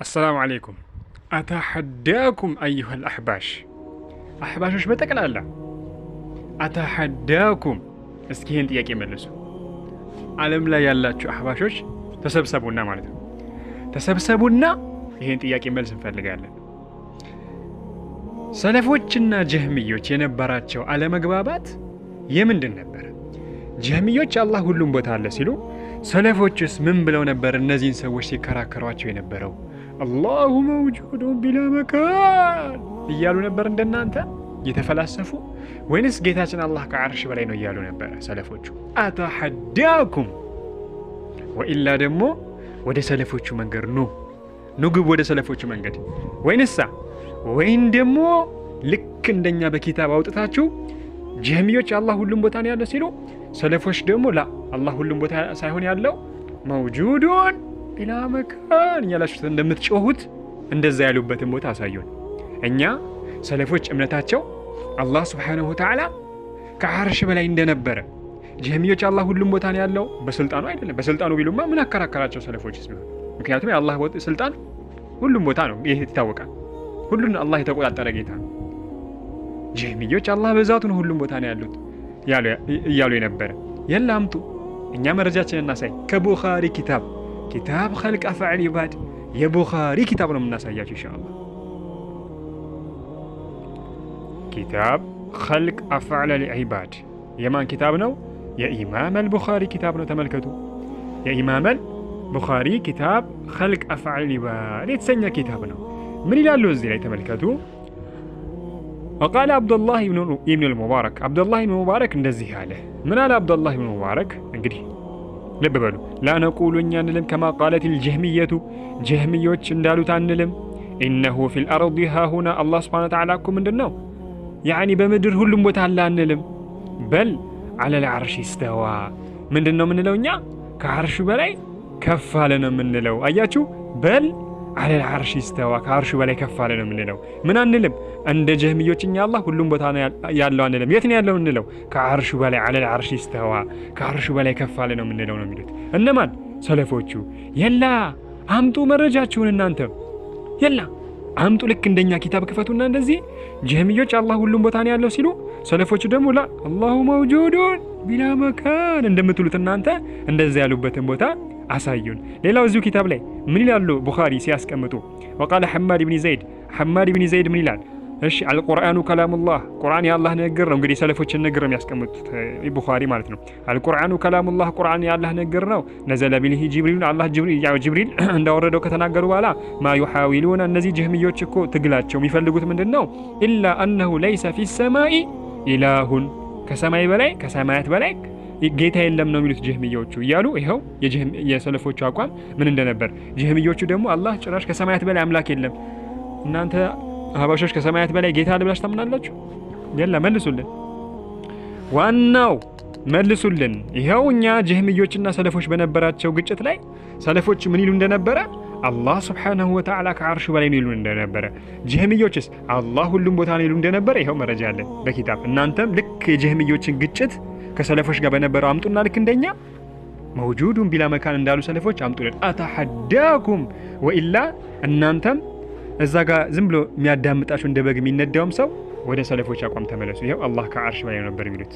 السلام عليكم. أتحداكم أيها الأحباش أحباشوش بتقلالا أتحداكم እስኪ ይህን ጥያቄ መልሱ። ዓለም ላይ ያላችሁ አህባሾች ተሰብሰቡና ማለት ነው። ተሰብሰቡና ይህን ጥያቄ መልስ እንፈልጋለን። ሰለፎችና ጀህሚዮች የነበራቸው አለመግባባት የምንድን ነበር? ጀህሚዮች አላህ ሁሉም ቦታ አለ ሲሉ፣ ሰለፎችስ ምን ብለው ነበር እነዚህን ሰዎች ሲከራከሯቸው የነበረው? አላሁ መውጁዱን ቢላ መካን እያሉ ነበር እንደናንተ የተፈላሰፉ? ወይንስ ጌታችን አላህ ከዓርሽ በላይ ነው እያሉ ነበር ሰለፎቹ? አተሐዳኩም ወኢላ ደግሞ ወደ ሰለፎቹ መንገድ ኑ ግቡ ወደ ሰለፎቹ መንገድ። ወይን ደግሞ ልክ እንደኛ በኪታብ አውጥታችሁ ጀህሚዮች አላህ ሁሉም ቦታ ነው ያለው ሲሉ፣ ሰለፎች ደግሞ ላ አላህ ሁሉም ቦታ ሳይሆን ያለው መውጁዱን ቢላ መካን እያላችሁ እንደምትጮሁት እንደዛ ያሉበትን ቦታ አሳዩን። እኛ ሰለፎች እምነታቸው አላህ ሱብሓነሁ ወተዓላ ከዓርሽ በላይ እንደነበረ፣ ጀህሚዮች አላህ ሁሉም ቦታ ነው ያለው በስልጣኑ አይደለም። በስልጣኑ ቢሉማ ምን አከራከራቸው ሰለፎችስ ቢሆን? ምክንያቱም የአላህ ስልጣን ሁሉም ቦታ ነው፣ ይሄ ይታወቃል። ሁሉን አላህ የተቆጣጠረ ጌታ ነው። ጀህሚዮች አላህ በዛቱ ነው ሁሉም ቦታ ነው ያሉት እያሉ የነበረ። የላ አምጡ፣ እኛ መረጃችንን እናሳይ። ከቡኻሪ ኪታብ ኸልቅ አፍዓል ኢባድ የቡኻሪ ኪታብ ነው የምናሳያቸው ኢንሻአላህ። ኪታብ ኸልቅ አፍዓል ኢባድ የማን ኪታብ ነው? የኢማም አልቡኻሪ ኪታብ ነው። ተመልከቱ፣ የኢማም አልቡኻሪ ኪታብ ኸልቅ አፍዓል ኢባድ የተሰኘ ኪታብ ነው። ምን ይላሉ እዚህ ላይ ተመልከቱ። ወቃለ አብዱላህ ኢብኑ አልሙባረክ አብዱላህ ኢብኑ ሙባረክ እንደዚህ አለ። ምን አለ አብዱላህ ኢብኑ ሙባረክ? እንግዲህ ልብ በሉ። ላ ነቁሉ እኛ አንልም ከማ ቃለት ልጀህሚየቱ ጀህሚዮች እንዳሉት አንልም። ኢነሁ ፊል አርዲ ሃሁና አላህ ሱብሓነሁ ወተዓላ እኮ ምንድን ነው ያኒ በምድር ሁሉም ቦታ አለ አንልም። በል ዐለል ዐርሽ ኢስተዋ ምንድን ነው የምንለው እኛ? ከዐርሹ በላይ ከፍ አለ ነው የምንለው። አያችሁ፣ በል ዐለል ዐርሽ ኢስተዋ ከዐርሹ በላይ ከፍ አለ ነው የምንለው። ምን አንልም እንደ ጀህሚዮች እኛ አላህ ሁሉም ቦታ ነው ያለው አንልም። የት ነው ያለው እንለው? ከዐርሹ በላይ ዐለል ዐርሽ ኢስተዋ ከዐርሹ በላይ ከፍ አለ ነው የምንለው ነው የሚሉት እነማን? ሰለፎቹ። የላ አምጡ መረጃችሁን እናንተ፣ የላ አምጡ። ልክ እንደኛ ኪታብ ክፈቱና እንደዚህ ጀህሚዮች አላህ ሁሉም ቦታ ነው ያለው ሲሉ፣ ሰለፎቹ ደግሞ ላ አላሁ መውጁዱን ቢላ መካን እንደምትሉት እናንተ እንደዛ ያሉበትን ቦታ አሳዩን። ሌላው እዚሁ ኪታብ ላይ ምን ይላሉ ቡኻሪ ሲያስቀምጡ? ወቃለ ሐማድ ብን ዘይድ ምን ይላል? እሺ አልቁርአኑ ከላሙላህ ቁርአን የአላህ ንግግር ነው። እንግዲህ ሰለፎችን ንግግር የሚያስቀምጡት ቡኻሪ ማለት ነው። አልቁርአኑ ከላሙላህ ቁርአን የአላህ ንግግር ነው። ነዘለ ቢልሂ ጅብሪል አላህ ጅብሪል እንዳወረደው ከተናገሩ በኋላ ማ ዩሐዊሉና እነዚህ ጀህሚዮች እኮ ትግላቸው የሚፈልጉት ምንድን ነው? ኢላ አነሁ ለይሰ ፊ ሰማኢ ኢላሁን ከሰማይ በላይ ከሰማያት በላይ ጌታ የለም ነው የሚሉት ጀህሚዮቹ እያሉ ይኸው የሰለፎቹ አቋም ምን እንደነበር። ጀህሚዮቹ ደግሞ አላህ ጭራሽ ከሰማያት በላይ አምላክ የለም። እናንተ አህባሾች ከሰማያት በላይ ጌታ አለ ብላችሁ ታምናላችሁ? የላ መልሱልን፣ ዋናው መልሱልን። ይኸው እኛ ጀህሚዮችና ሰለፎች በነበራቸው ግጭት ላይ ሰለፎች ምን ይሉ እንደነበረ? አላህ ሱብሓነሁ ወተዓላ ከዓርሹ በላይ ነው ይሉ እንደነበረ። ጀህሚዮችስ አላህ ሁሉም ቦታ ነው ይሉ እንደነበረ ይኸው መረጃ አለን በኪታብ። እናንተም ልክ የጀህሚዮችን ግጭት ከሰለፎች ጋር በነበረው አምጡና ልክ እንደኛ መውጁዱን ቢላ መካን እንዳሉ ሰለፎች አምጡልን። አተሐዳኩም ወኢላ እናንተም እዛ ጋር ዝም ብሎ የሚያዳምጣችሁ እንደ በግ የሚነዳውም ሰው ወደ ሰለፎች አቋም ተመለሱ። ይኸው አላህ ከዓርሽ በላይ ነበር የሚሉት።